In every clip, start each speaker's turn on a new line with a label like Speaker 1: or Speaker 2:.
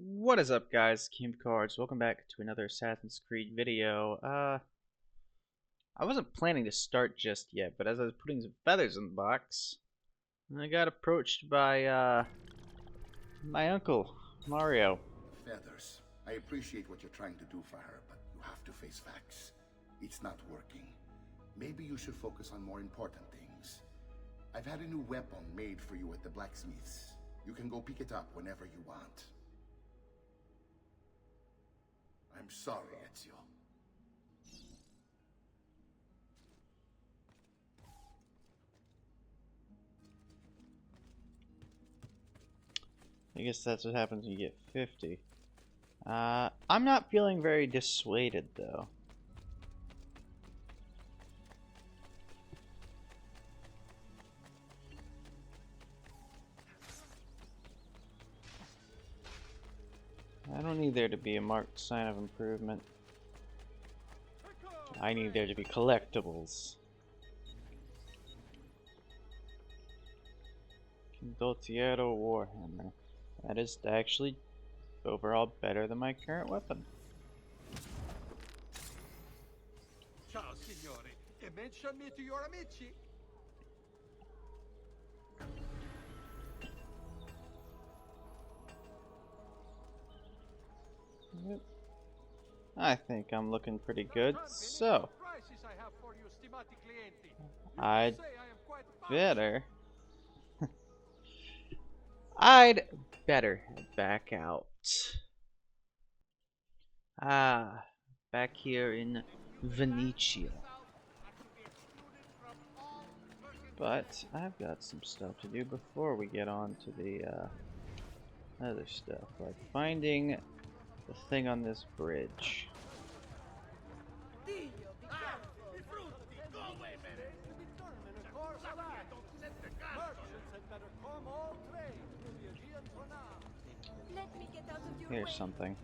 Speaker 1: What is up, guys? King Cards. Welcome back to another Assassin's Creed video. I wasn't planning to start just yet, but as I was putting some feathers in the box, I got approached by my uncle Mario.
Speaker 2: Feathers. I appreciate what you're trying to do for her, but you have to face facts. It's not working. Maybe you should focus on more important things. I've had a new weapon made for you at the blacksmith's. You can go pick it up whenever you want. I'm sorry, Ezio.
Speaker 1: I guess that's what happens when you get 50. I'm not feeling very dissuaded though. I don't need there to be a marked sign of improvement. I need there to be collectibles. Condottiero Warhammer. That is actually overall better than my current weapon.
Speaker 3: Ciao, signore. E mention me to your amici.
Speaker 1: Yep. I think I'm looking pretty good, so I'd better I'd better head back out. Back here in Venetia. But I've got some stuff to do before we get on to the other stuff, like finding the thing on this bridge. Here's something.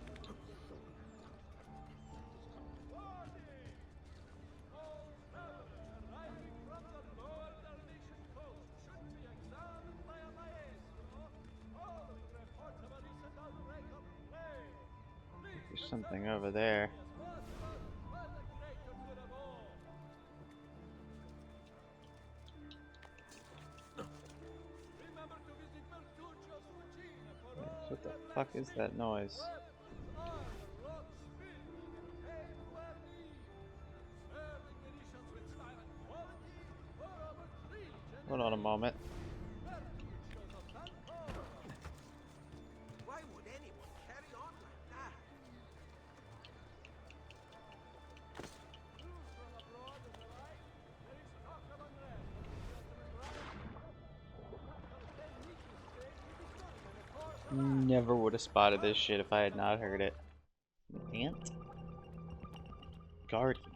Speaker 1: There's something over there. What the fuck is that noise? Hold on a moment.
Speaker 3: Why would anyone carry on like that?
Speaker 1: Never would have spotted this shit if I had not heard it. Ant? Guardians.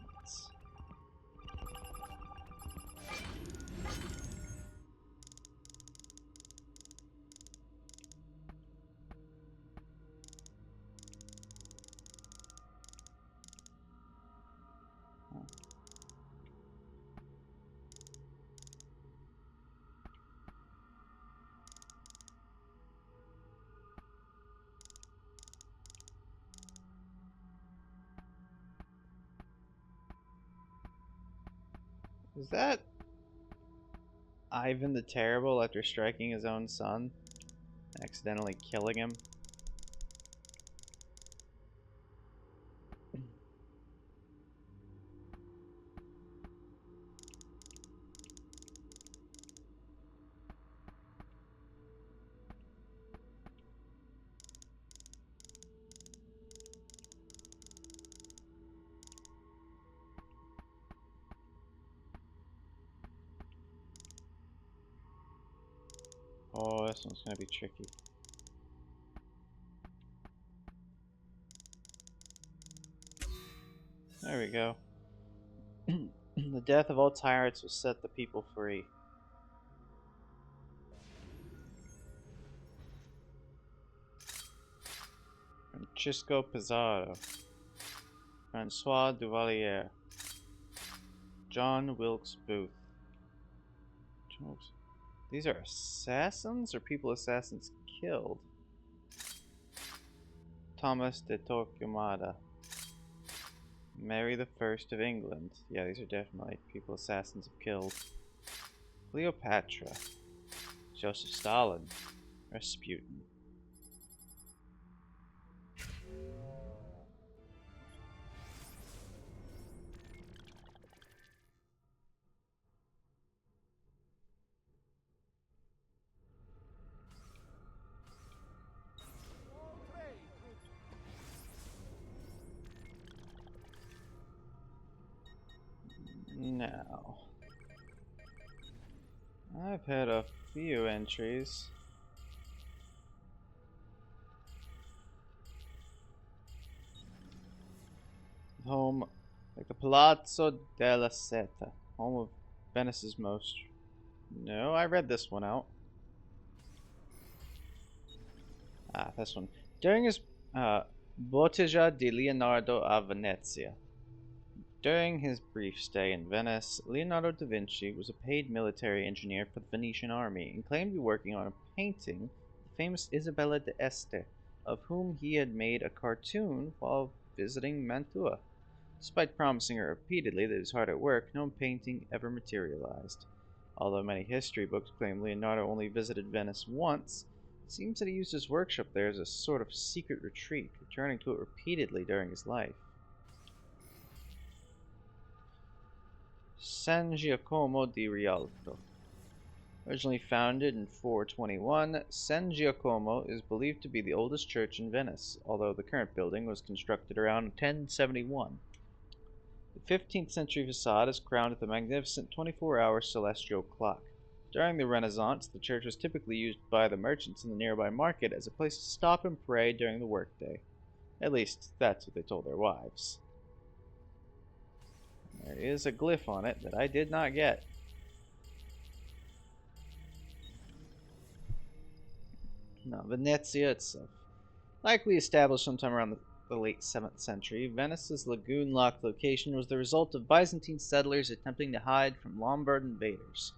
Speaker 1: Is that Ivan the Terrible after striking his own son? Accidentally killing him? Oh, this one's gonna be tricky. There we go. The death of all tyrants will set the people free. Francisco Pizarro. Francois Duvalier. John Wilkes Booth. These are assassins or people assassins killed? Thomas de Torquemada. Mary the First of England. Yeah, these are definitely people assassins have killed. Cleopatra. Joseph Stalin. Rasputin. Now, I've had a few entries. Home, like the Palazzo della Seta, home of Venice's most. No, I read this one out. Ah, this one. During his Bottega di Leonardo a Venezia. During his brief stay in Venice, Leonardo da Vinci was a paid military engineer for the Venetian army and claimed to be working on a painting of the famous Isabella d'Este, of whom he had made a cartoon while visiting Mantua. Despite promising her repeatedly that he was hard at work, no painting ever materialized. Although many history books claim Leonardo only visited Venice once, it seems that he used his workshop there as a sort of secret retreat, returning to it repeatedly during his life. San Giacomo di Rialto. Originally founded in 421, San Giacomo is believed to be the oldest church in Venice, although the current building was constructed around 1071. The 15th century facade is crowned with a magnificent 24-hour celestial clock. During the Renaissance, the church was typically used by the merchants in the nearby market as a place to stop and pray during the workday. At least, that's what they told their wives. There is a glyph on it that I did not get. Now, Venezia itself. Likely established sometime around the late 7th century, Venice's lagoon-locked location was the result of Byzantine settlers attempting to hide from Lombard invaders.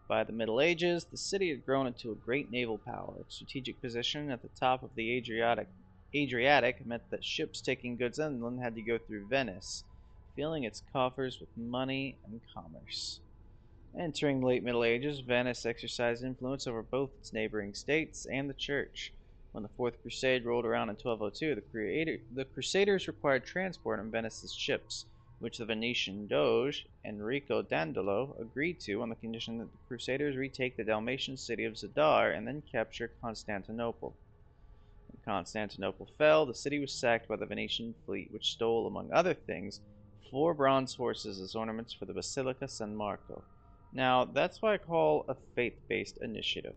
Speaker 1: By the Middle Ages, the city had grown into a great naval power. Its strategic position at the top of the Adriatic meant that ships taking goods inland had to go through Venice, filling its coffers with money and commerce. Entering the late Middle Ages, Venice exercised influence over both its neighboring states and the Church. When the Fourth Crusade rolled around in 1202, the Crusaders required transport on Venice's ships, which the Venetian Doge, Enrico Dandolo, agreed to on the condition that the Crusaders retake the Dalmatian city of Zadar and then capture Constantinople. When Constantinople fell, the city was sacked by the Venetian fleet, which stole, among other things, 4 bronze horses as ornaments for the Basilica San Marco. Now, that's what I call a faith-based initiative.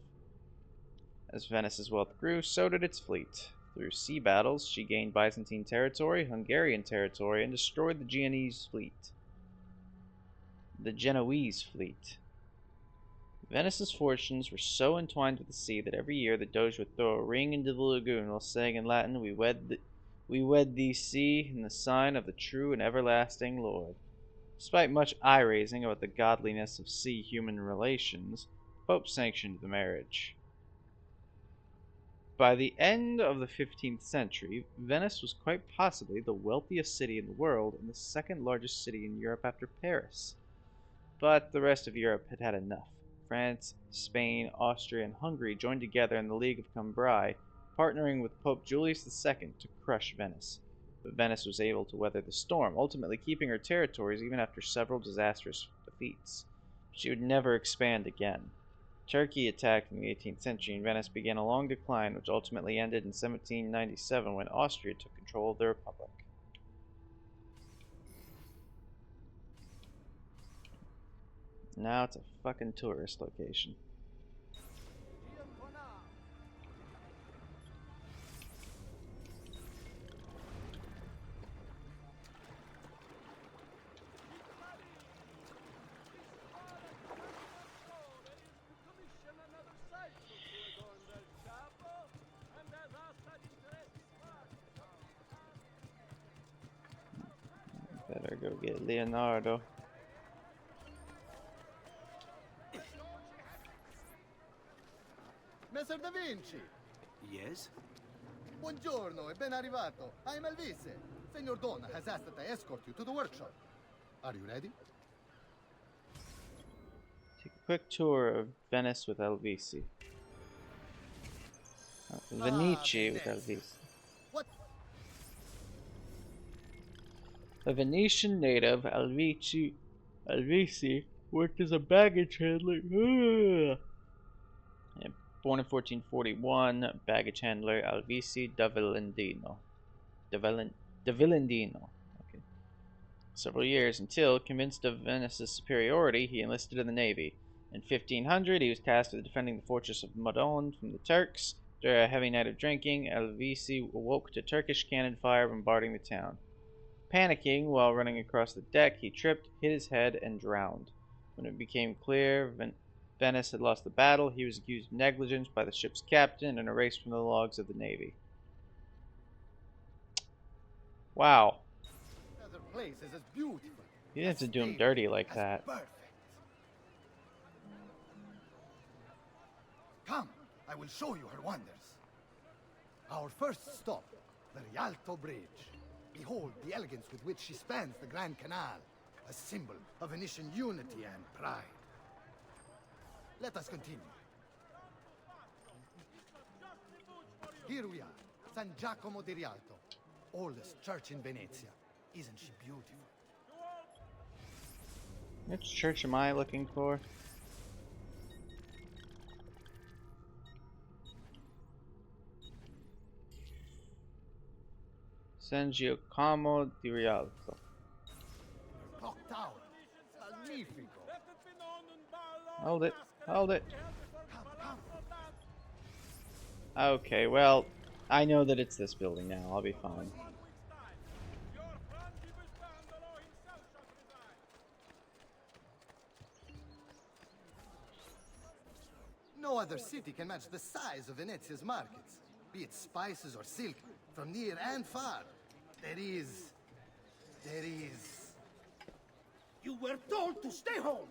Speaker 1: As Venice's wealth grew, so did its fleet. Through sea battles, she gained Byzantine territory, Hungarian territory, and destroyed the Genoese fleet. Venice's fortunes were so entwined with the sea that every year the Doge would throw a ring into the lagoon while saying in Latin, We wed thee, sea, in the sign of the true and everlasting Lord. Despite much eye-raising about the godliness of sea-human relations, the Pope sanctioned the marriage. By the end of the 15th century, Venice was quite possibly the wealthiest city in the world and the second largest city in Europe after Paris. But the rest of Europe had had enough. France, Spain, Austria, and Hungary joined together in the League of Cambrai, partnering with Pope Julius II to crush Venice. But Venice was able to weather the storm, ultimately keeping her territories even after several disastrous defeats. She would never expand again. Turkey attacked in the 18th century, and Venice began a long decline, which ultimately ended in 1797 when Austria took control of the Republic. Now it's a fucking tourist location. Better go get Leonardo.
Speaker 4: Messer Da Vinci,
Speaker 5: Yes?
Speaker 4: Buongiorno e ben arrivato. I'm Elvise. Senor Donna has asked that I escort you to the workshop. Are you ready?
Speaker 1: Take a quick tour of Venice with Elvisi. Venice with
Speaker 4: Venezia.
Speaker 1: Elvisi.
Speaker 4: What?
Speaker 1: A Venetian native, Elvisi worked as a baggage handler. Yeah, born in 1441, baggage handler Elvisi da Villandino. Okay. Several years until, convinced of Venice's superiority, he enlisted in the navy. In 1500, he was tasked with defending the fortress of Modon from the Turks. After a heavy night of drinking, Elvisi awoke to Turkish cannon fire bombarding the town. Panicking while running across the deck, he tripped, hit his head, and drowned. When it became clear Venice had lost the battle, he was accused of negligence by the ship's captain and erased from the logs of the navy. Wow.
Speaker 4: Other place is as beautiful.
Speaker 1: You didn't have to do him
Speaker 4: as
Speaker 1: dirty like
Speaker 4: as
Speaker 1: that.
Speaker 4: Perfect. Come, I will show you her wonders. Our first stop, the Rialto Bridge. Behold the elegance with which she spans the Grand Canal, a symbol of Venetian unity and pride. Let us continue. Here we are, San Giacomo di Rialto, oldest church in Venezia. Isn't she beautiful?
Speaker 1: Which church am I looking for? San Giacomo di Rialto.
Speaker 4: Clock Tower, magnifico.
Speaker 1: Hold it. Hold it.
Speaker 4: Come, come.
Speaker 1: Okay, well, I know that it's this building now. I'll be fine.
Speaker 4: No other city can match the size of Venezia's markets, be it spices or silk, from near and far. There is...
Speaker 3: You were told to stay home,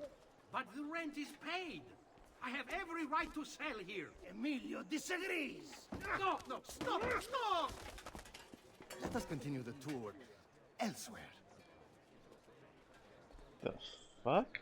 Speaker 3: but the rent is paid. I have every right to sell here. Emilio disagrees. No, no, stop, stop!
Speaker 4: Let us continue the tour elsewhere.
Speaker 1: The fuck?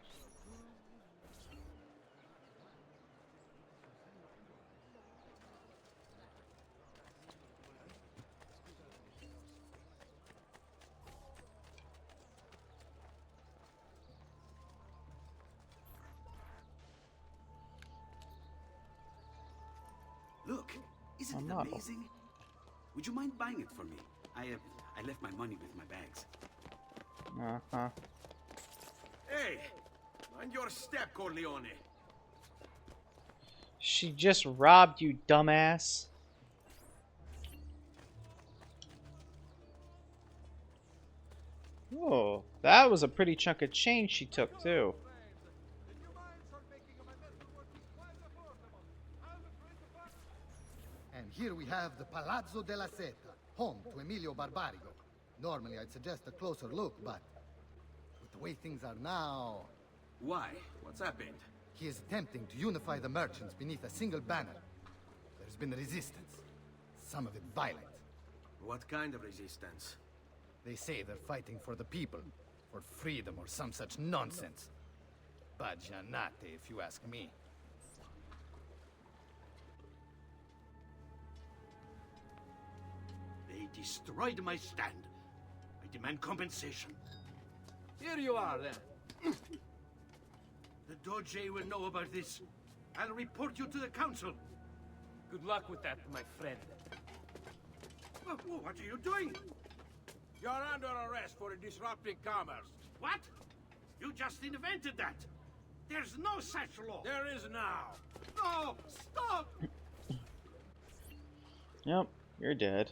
Speaker 5: Look, isn't it
Speaker 1: model.
Speaker 5: amazing? Would you mind buying it for me? I left my money with my bags.
Speaker 1: Uh-huh.
Speaker 3: Hey, mind your step, Corleone.
Speaker 1: She just robbed you, dumbass. Oh, that was a pretty chunk of change she took, too.
Speaker 4: And here we have the Palazzo della Seta, home to Emilio Barbarigo. Normally I'd suggest a closer look, but with the way things are now,
Speaker 5: Why? What's happened?
Speaker 4: he is attempting to unify the merchants beneath a single banner. There's been resistance, some of it violent.
Speaker 5: What kind of resistance?
Speaker 4: They say they're fighting for the people, for freedom or some such nonsense. Baggianate, if you ask me.
Speaker 3: They destroyed my stand. I demand compensation. Here you are, then. The Doge will know about this. I'll report you to the council.
Speaker 6: Good luck with that, my friend.
Speaker 3: What are you doing?
Speaker 7: You're under arrest for disrupting commerce.
Speaker 3: What? You just invented that. There's no such law.
Speaker 7: There is now.
Speaker 3: No, stop!
Speaker 1: Yep, you're dead.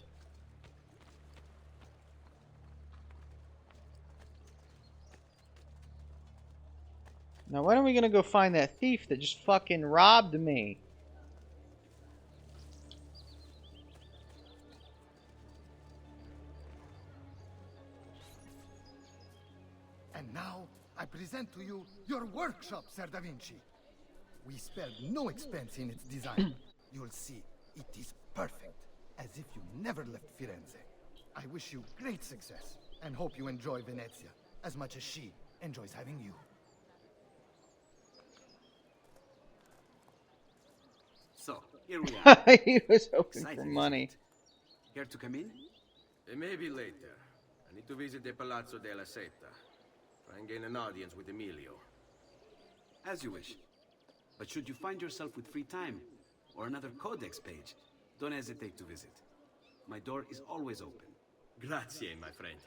Speaker 1: Now, when are we gonna go find that thief that just fucking robbed me?
Speaker 4: And now, I present to you your workshop, Sir Da Vinci. We spared no expense in its design. You'll see, it is perfect, as if you never left Firenze. I wish you great success, and hope you enjoy Venezia as much as she enjoys having you.
Speaker 5: So, here we are.
Speaker 1: He was hoping
Speaker 5: Exciting,
Speaker 1: for
Speaker 5: isn't
Speaker 1: money.
Speaker 5: it? Care to come in?
Speaker 7: Maybe later. I need to visit the Palazzo della Seta. Try and gain an audience with Emilio.
Speaker 5: As you wish. But should you find yourself with free time, or another codex page, don't hesitate to visit. My door is always open.
Speaker 7: Grazie, my friend.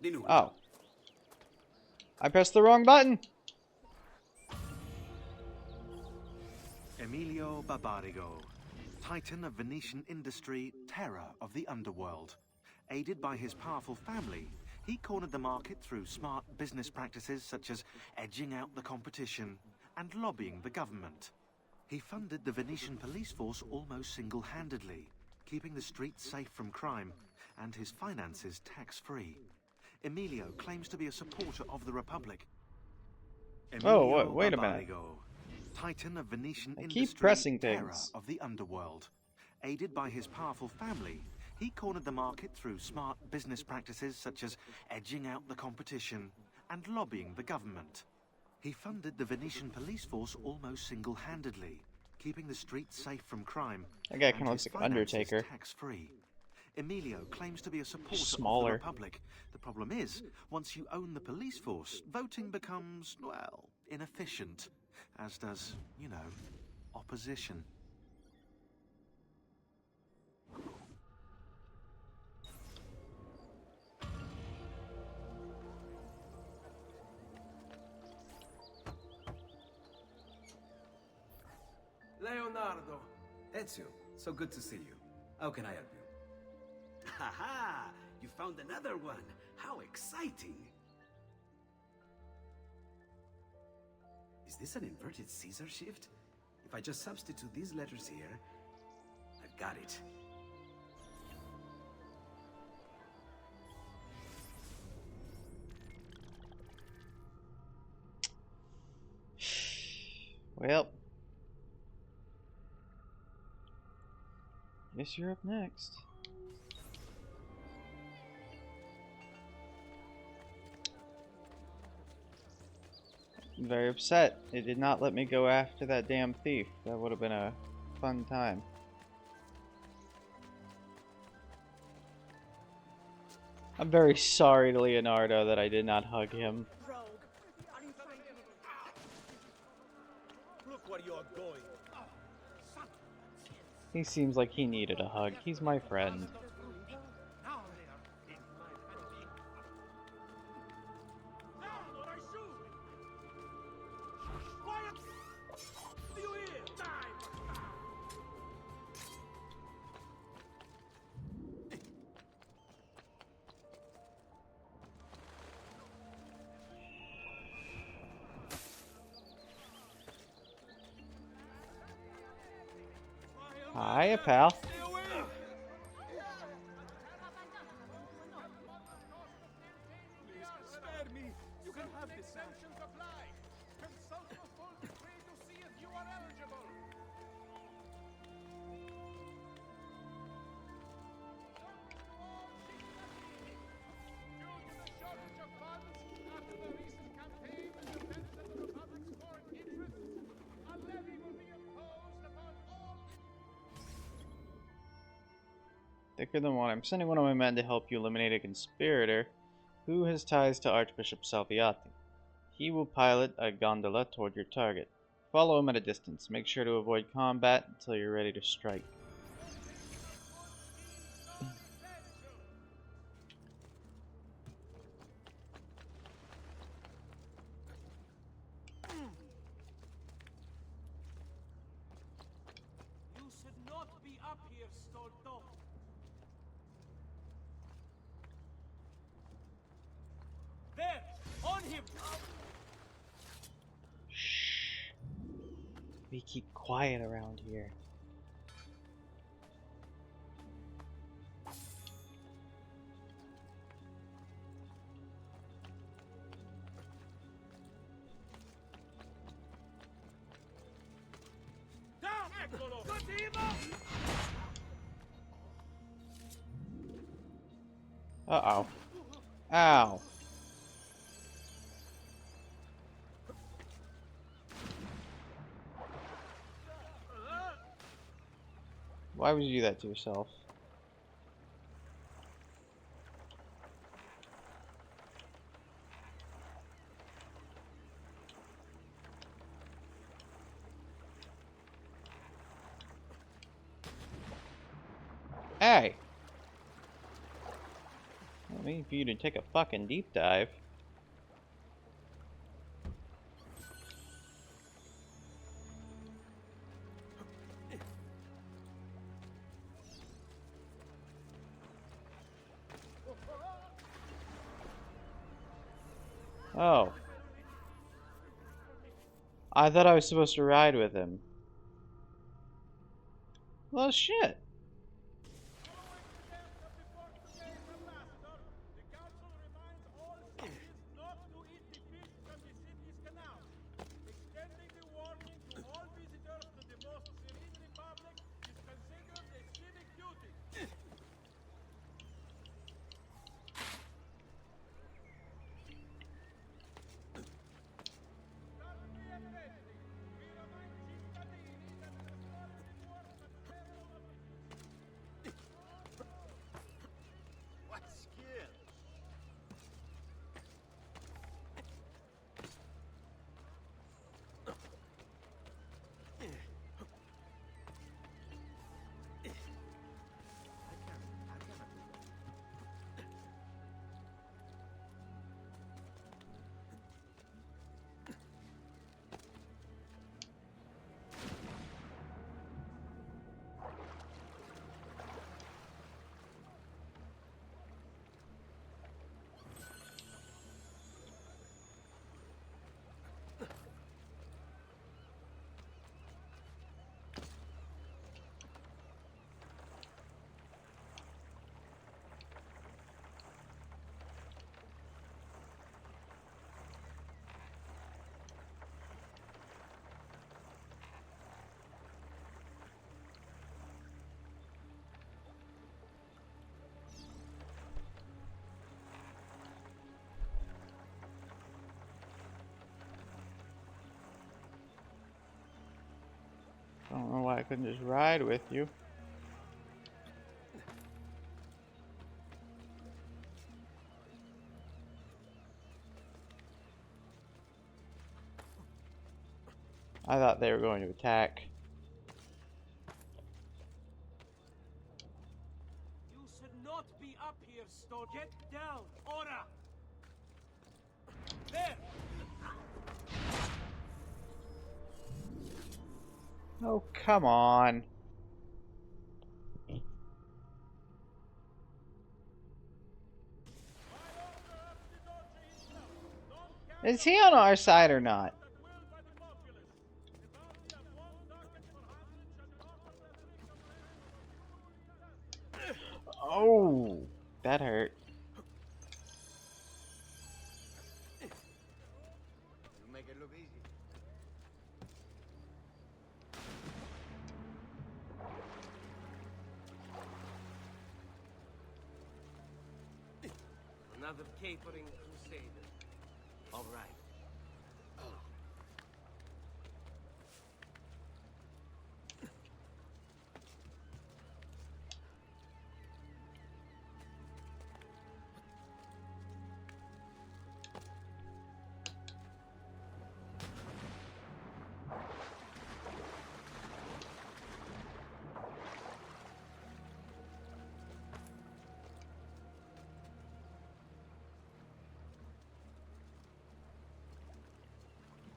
Speaker 5: Di nulla.
Speaker 1: Oh. I pressed the wrong button.
Speaker 8: Emilio Barbarigo, titan of Venetian industry, terror of the underworld. Aided by his powerful family, he cornered the market through smart business practices such as edging out the competition and lobbying the government. He funded the Venetian police force almost single-handedly, keeping the streets safe from crime and his finances tax-free. Emilio claims to be a supporter of the Republic.
Speaker 1: Oh, wait a minute.
Speaker 8: Barbarigo, titan of Venetian
Speaker 1: I
Speaker 8: industry,
Speaker 1: keep pressing
Speaker 8: terror
Speaker 1: things.
Speaker 8: of the underworld. Aided by his powerful family, he cornered the market through smart business practices such as edging out the competition and lobbying the government. He funded the Venetian police force almost single-handedly, keeping the streets safe from crime.
Speaker 1: That guy
Speaker 8: and
Speaker 1: kinda looks
Speaker 8: his
Speaker 1: like
Speaker 8: finances
Speaker 1: Undertaker.
Speaker 8: tax-free. Emilio claims to be a supporter
Speaker 1: Smaller.
Speaker 8: of the Republic. The problem is, once you own the police force, voting becomes, well, inefficient. As does, you know, opposition.
Speaker 7: Leonardo.
Speaker 5: Ezio, so good to see you. How can I help you? Haha! You found another one! How exciting! Is this an inverted Caesar shift? If I just substitute these letters here, I've got it.
Speaker 1: Well. Guess you're up next. I'm very upset. It did not let me go after that damn thief. That would have been a fun time. I'm very sorry to Leonardo that I did not hug him.
Speaker 7: Look where you're going.
Speaker 1: He seems like he needed a hug. He's my friend. Hiya, pal.
Speaker 7: Spare me. You can have this. Exemptions apply. Consult the full decree to see if you are eligible. Due to the shortage of funds after the recent campaign in defense of the Republic's foreign interests, a levy will be imposed upon all.
Speaker 1: Thicker than water. I'm sending one of my men to help you eliminate a conspirator who has ties to Archbishop Salviati. He will pilot a gondola toward your target. Follow him at a distance. Make sure to avoid combat until you're ready to strike.
Speaker 6: You should not be up here, Stolto. There! On him!
Speaker 1: Shh. We keep quiet around here.
Speaker 7: Down! Eccolo! Continua!
Speaker 1: Uh-oh. Ow. Why would you do that to yourself? Hey! I mean for you to take a fucking deep dive. Oh. I thought I was supposed to ride with him. Well, shit.
Speaker 7: The council reminds all citizens not to eat the fish from the city's canal, extending the warning to all visitors to the most serene republic is considered a civic duty.
Speaker 3: What skill?
Speaker 1: I don't know why I couldn't just ride with you. I thought they were going to attack.
Speaker 6: You should not be up here, Stone. Get down, Ora! There!
Speaker 1: Oh, come on. Is he on our side or not? Oh, that hurt.
Speaker 4: You make it look easy.
Speaker 6: Another capering crusader. All right.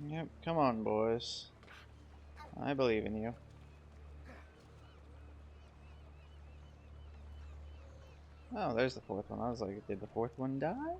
Speaker 1: Yep, come on, boys. I believe in you. Oh, there's the fourth one. I was like, did the fourth one die?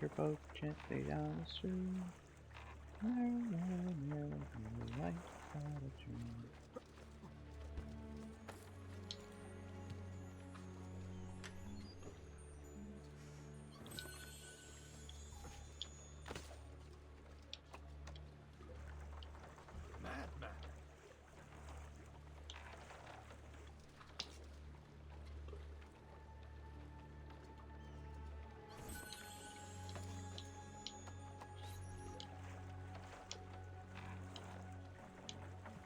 Speaker 1: your boat gently down the stream. Merrily, merrily, merrily, merrily, like a dream.
Speaker 4: Madman.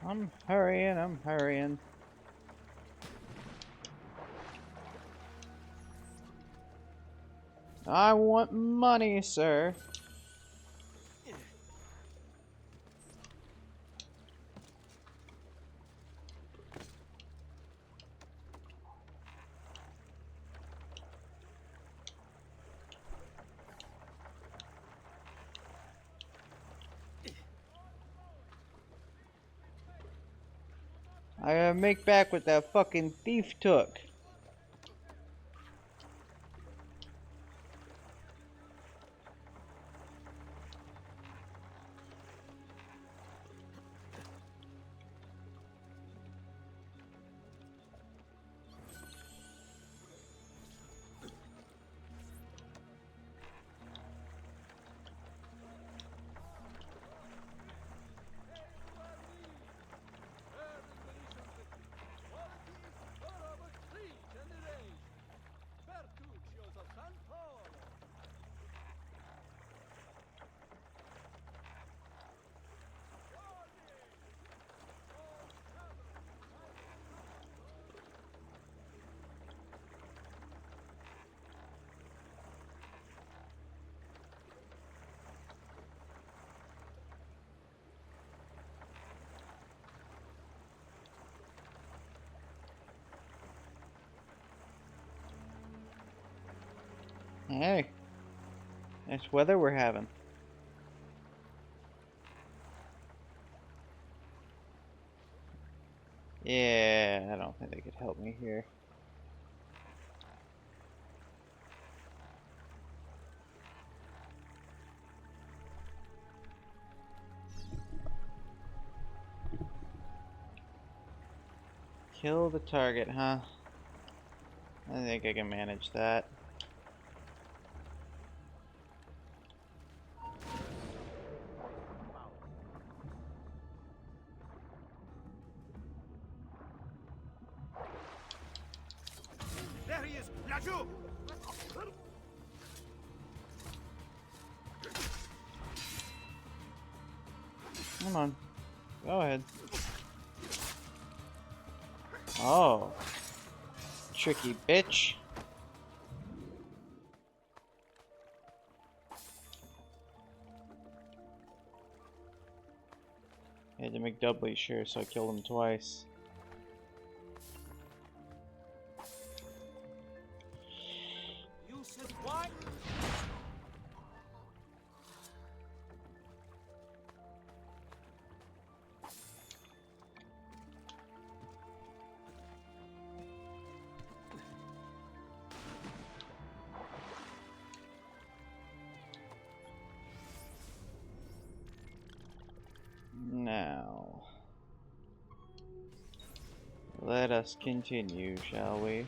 Speaker 1: I'm hurrying, I'm hurrying. I want money, sir. I gotta make back what that fucking thief took. Hey, nice weather we're having. Yeah, I don't think they could help me here. Kill the target, huh? I think I can manage that.
Speaker 3: There he is! Lajou!
Speaker 1: Come on. Go ahead. Oh. Tricky bitch. I had to make doubly sure, so I killed him twice.
Speaker 6: You said what?
Speaker 1: Now, let us continue, shall we?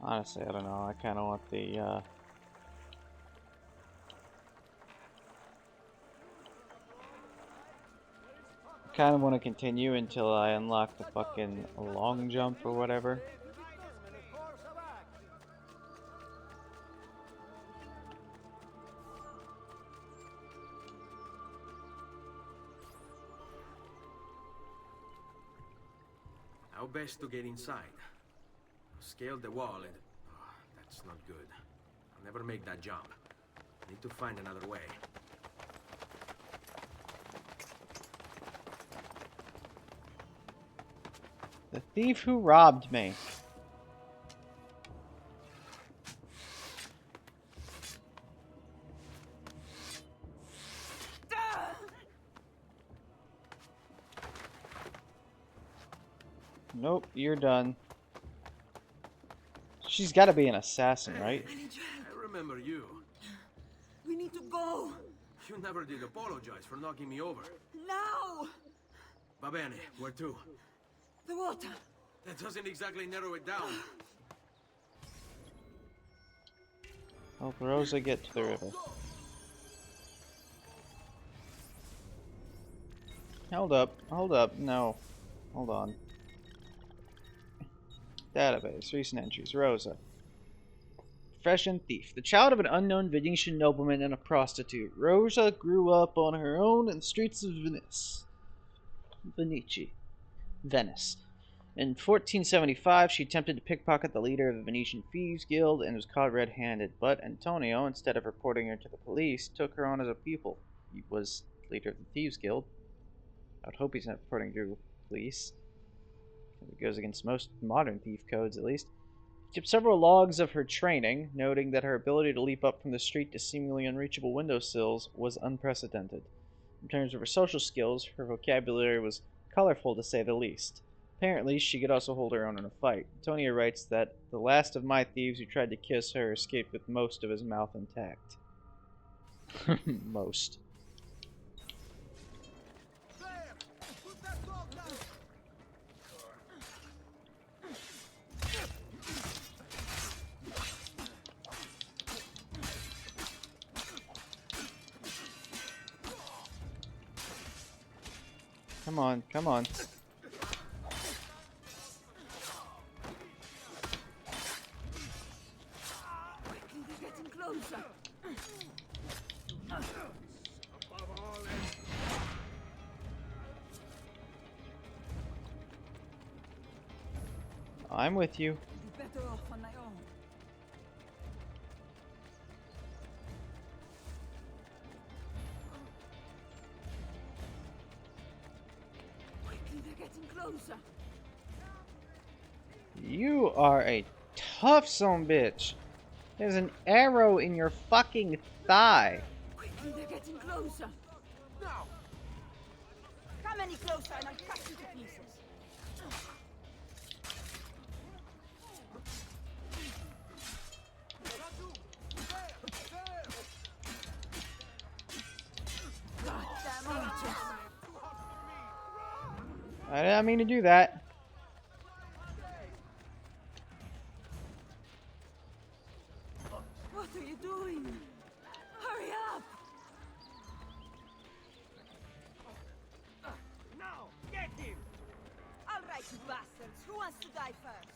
Speaker 1: Honestly, I don't know. I kind of want the, kind of want to continue until I unlock the fucking long jump or whatever.
Speaker 3: How best to get inside? Scale the wall and... Oh, that's not good. I'll never make that jump. Need to find another way.
Speaker 1: The thief who robbed me. Nope, you're done. She's got to be an assassin, right?
Speaker 6: I need your help.
Speaker 3: I remember you.
Speaker 6: We need to go.
Speaker 3: You never did apologize for knocking me over.
Speaker 6: Now!
Speaker 3: Va bene, where to?
Speaker 6: The water.
Speaker 3: That doesn't exactly narrow it down.
Speaker 1: Help Rosa get to the river. Hold up, no. Hold on. Database, recent entries, Rosa. Profession thief. The child of an unknown Venetian nobleman and a prostitute, Rosa grew up on her own in the streets of Venice. In 1475, she attempted to pickpocket the leader of the Venetian Thieves Guild and was caught red-handed, but Antonio, instead of reporting her to the police, took her on as a pupil. He was leader of the Thieves Guild. I'd hope he's not reporting to police. It goes against most modern thief codes, at least. He kept several logs of her training, noting that her ability to leap up from the street to seemingly unreachable windowsills was unprecedented. In terms of her social skills, her vocabulary was colorful to say the least. Apparently, she could also hold her own in a fight. Antonio writes that the last of my thieves who tried to kiss her escaped with most of his mouth intact. Most. Come on, come on.
Speaker 6: Quickly, they're getting closer.
Speaker 1: I'm with you.
Speaker 6: I'd be better off on my own. Quickly, they're getting closer.
Speaker 1: You are a tough son bitch. There's an arrow in your fucking thigh.
Speaker 6: Quickly, they're getting closer. Now! Come any closer and I'll cut you to pieces. Goddamn archers!
Speaker 1: I didn't mean to do that.
Speaker 6: What are you doing? Hurry up!
Speaker 7: Now, get him!
Speaker 6: All right, you bastards. Who wants to die first?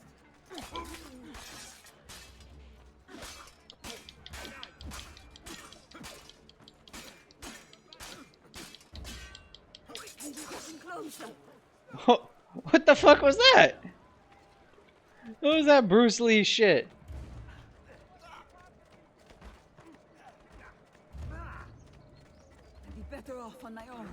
Speaker 6: Quickly, they're getting closer.
Speaker 1: What the fuck was that? What was that Bruce Lee shit?
Speaker 6: I'd be better off on my own.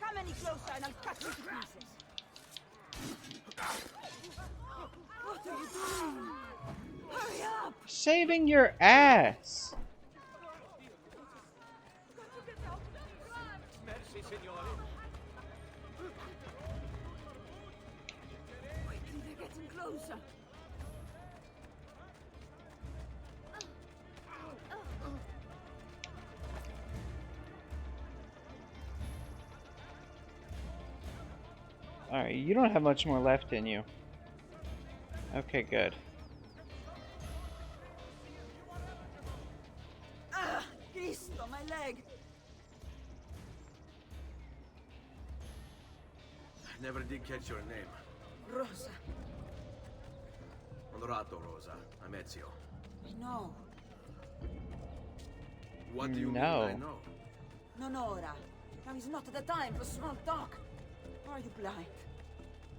Speaker 6: Come any closer and I'll cut you to pieces. What are you doing? Hurry up!
Speaker 1: Saving your ass.
Speaker 7: Merci, signore.
Speaker 6: Quickly, they're getting closer.
Speaker 1: Alright, you don't have much more left in you. Okay, good.
Speaker 6: Ah! Cristo, my leg!
Speaker 3: I never did catch your name.
Speaker 6: Rosa,
Speaker 3: Onorato, Rosa. I'm Ezio.
Speaker 6: I know.
Speaker 3: What do you
Speaker 1: No.
Speaker 3: mean I know?
Speaker 6: Non ora. Now is not the time for small talk. Or are you blind?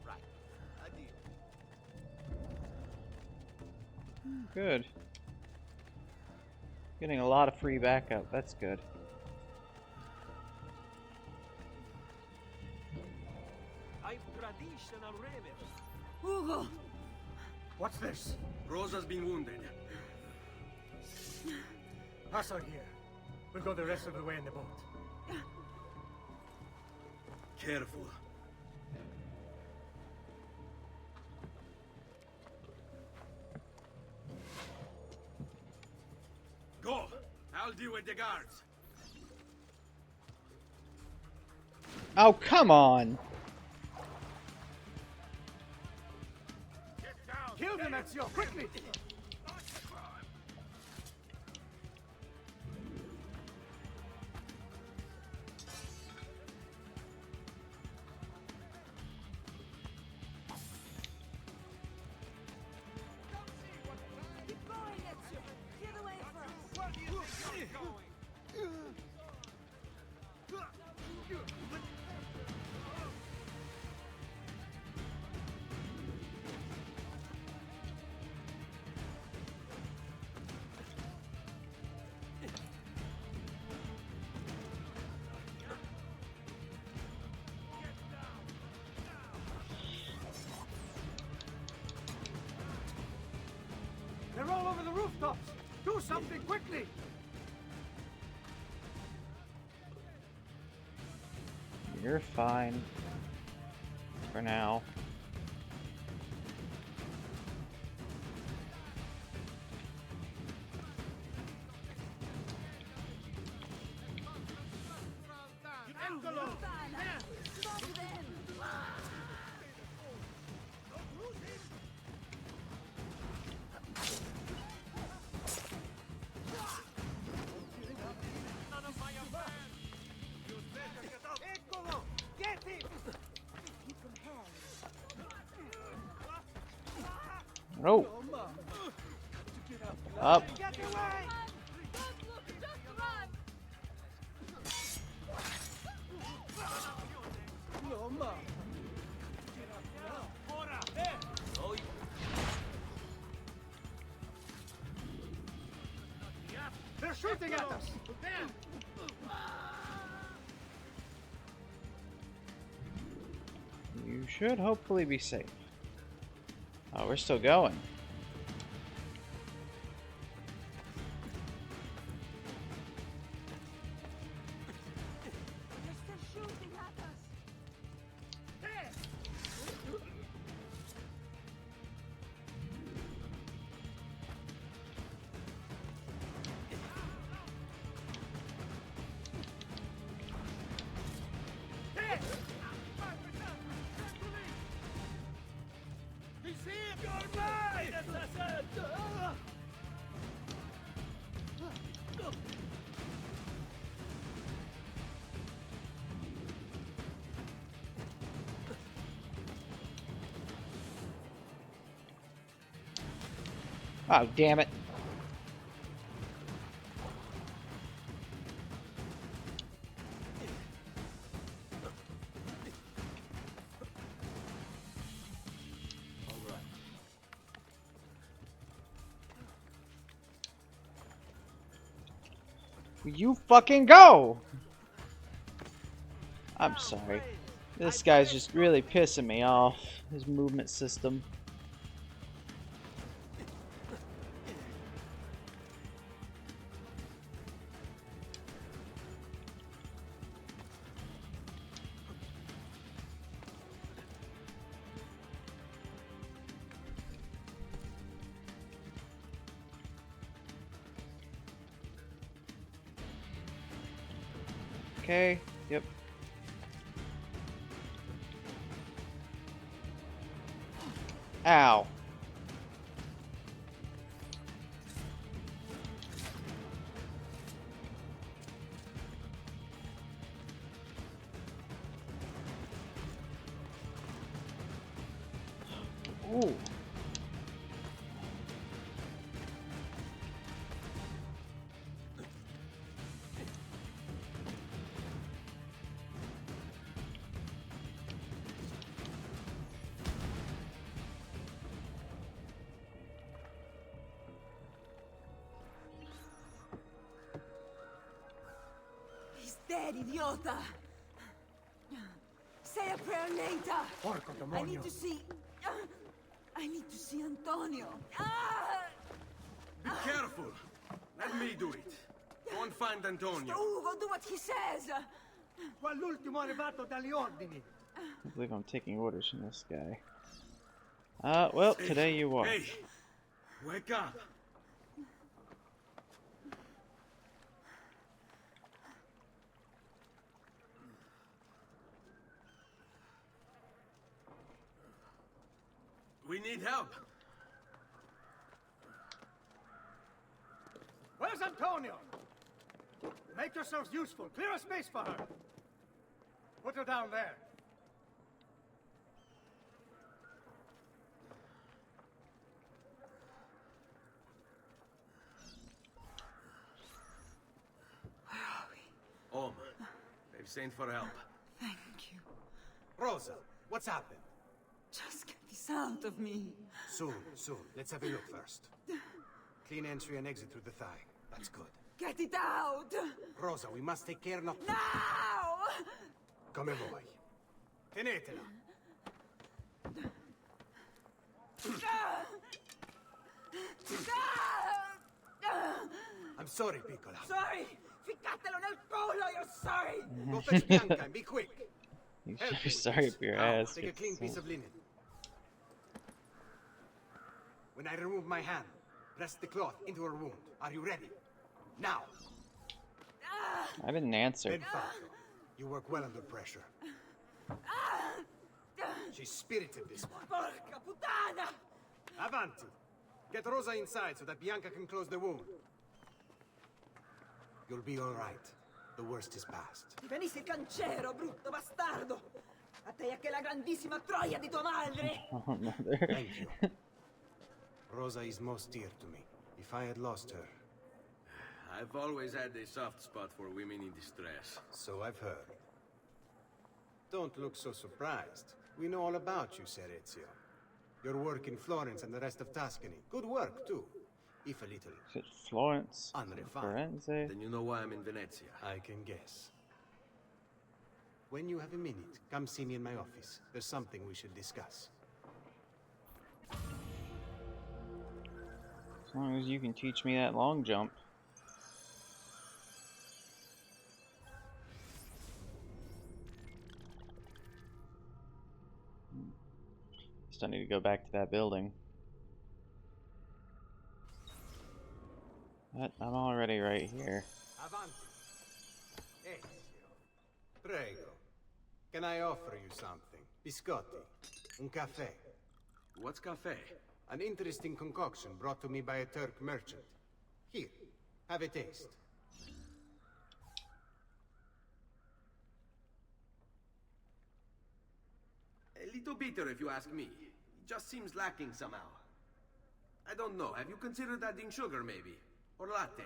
Speaker 3: Right. I did.
Speaker 1: Good. Getting a lot of free backup. That's good.
Speaker 7: I've traditional remedy.
Speaker 6: Hugo!
Speaker 4: What's this?
Speaker 3: Rosa's been wounded.
Speaker 4: Pass her here. We'll go the rest of the way in the boat.
Speaker 3: careful. Go! I'll deal with the guards.
Speaker 1: Oh, come on!
Speaker 4: Kill them, Ezio, quickly!
Speaker 6: Keep going, Ezio. Clear the way first.
Speaker 4: They're all over the rooftops! Do something quickly!
Speaker 1: You're fine. For now.
Speaker 6: Lontana. Stop them.
Speaker 4: Eccolo! Get him!
Speaker 6: Keep them held.
Speaker 1: Oh! Up.
Speaker 4: Get away!
Speaker 6: Don't look, just run.
Speaker 4: No, ma. They're shooting at us!
Speaker 1: You should hopefully be safe. Oh, we're still going.
Speaker 6: They're still shooting at us.
Speaker 1: Oh, damn it. You fucking go! I'm sorry. This guy's just really pissing me off. His movement system. Okay, yep. Ow. Ooh.
Speaker 6: He's dead, idiota. Say a prayer later.
Speaker 4: Porco
Speaker 6: I
Speaker 4: demonio.
Speaker 6: need to see. I need to see Antonio. Ah!
Speaker 3: Be careful. Let me do it. Go and find Antonio.
Speaker 6: Ugo, do what he says.
Speaker 4: Quell'ultimo arrivato dagli ordini.
Speaker 1: I believe I'm taking orders from this guy. Well, today you are.
Speaker 3: Hey, wake up. We need help.
Speaker 4: Where's Antonio? Make yourselves useful. Clear a space for her. Put her down there.
Speaker 3: Om, they've sent for help.
Speaker 6: Thank you.
Speaker 9: Rosa, what's happened?
Speaker 6: Just get this out of me.
Speaker 9: Soon. Let's have a look first. Clean entry and exit through the thigh. That's good.
Speaker 6: Get it out!
Speaker 9: Rosa, we must take care not...
Speaker 6: Now!
Speaker 9: Come vuoi. Tenetela. I'm sorry, Piccola.
Speaker 6: Sorry! Ficcatelo nel culo, you're sorry!
Speaker 9: Go fetch Bianca and be quick.
Speaker 1: You're
Speaker 9: Help me,
Speaker 1: sorry
Speaker 9: please.
Speaker 1: for your
Speaker 9: Now,
Speaker 1: ass.
Speaker 9: take a clean piece of linen. When I remove my hand, press the cloth into her wound. Are you ready? Now.
Speaker 1: I didn't answer.
Speaker 9: Ben fatto. You work well under pressure. She's spirited, this one.
Speaker 6: Porca puttana!
Speaker 9: Avanti. Get Rosa inside so that Bianca can close the wound. You'll be all right. The worst is past.
Speaker 6: Ti venisse il cancero, brutto bastardo! A te e a che la grandissima troia di tua madre!
Speaker 1: Oh, mother.
Speaker 9: Thank you. Rosa is most dear to me. If I had lost her,
Speaker 3: I've always had a soft spot for women in distress.
Speaker 9: so I've heard. Don't look so surprised. We know all about you, Ser Ezio. Your work in Florence and the rest of Tuscany. Good work, too. If a little
Speaker 1: Is it Florence?
Speaker 9: unrefined.
Speaker 1: Firenze?
Speaker 3: Then you know why I'm in Venezia.
Speaker 9: I can guess. When you have a minute, come see me in my office. There's something we should discuss.
Speaker 1: As long as you can teach me that long jump. Still need to go back to that building. But I'm already right here.
Speaker 9: Avanti. Ezio. Prego. Can I offer you something? Biscotti. Un caffè.
Speaker 3: What's cafe?
Speaker 9: An interesting concoction brought to me by a Turk merchant. Here, have a taste.
Speaker 3: A little bitter if you ask me. It just seems lacking somehow. I don't know. Have you considered adding sugar maybe? Or latte?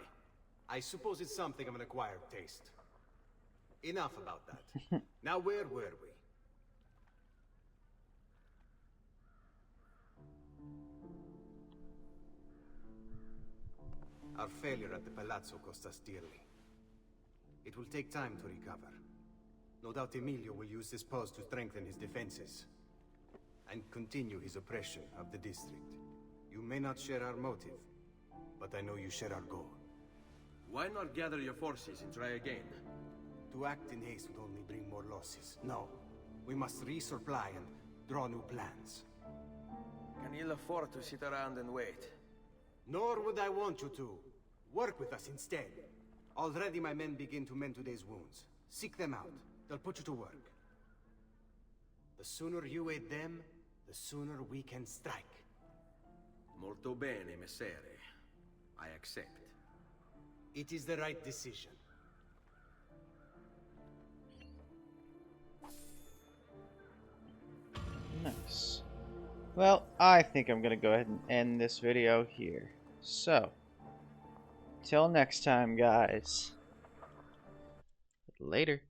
Speaker 9: I suppose it's something of an acquired taste. Enough about that. Now where were we? Our failure at the Palazzo cost us dearly. It will take time to recover. No doubt Emilio will use this post to strengthen his defenses and continue his oppression of the district. You may not share our motive, but I know you share our goal.
Speaker 3: Why not gather your forces and try again?
Speaker 9: To act in haste would only bring more losses. No, we must resupply and draw new plans.
Speaker 3: Can you afford to sit around and wait?
Speaker 9: Nor would I want you to. Work with us instead. Already my men begin to mend today's wounds. Seek them out. They'll put you to work. The sooner you aid them, the sooner we can strike.
Speaker 3: Molto bene, messere. I accept.
Speaker 9: It is the right decision.
Speaker 1: Nice. Well, I think I'm gonna go ahead and end this video here. So, till next time, guys. Later.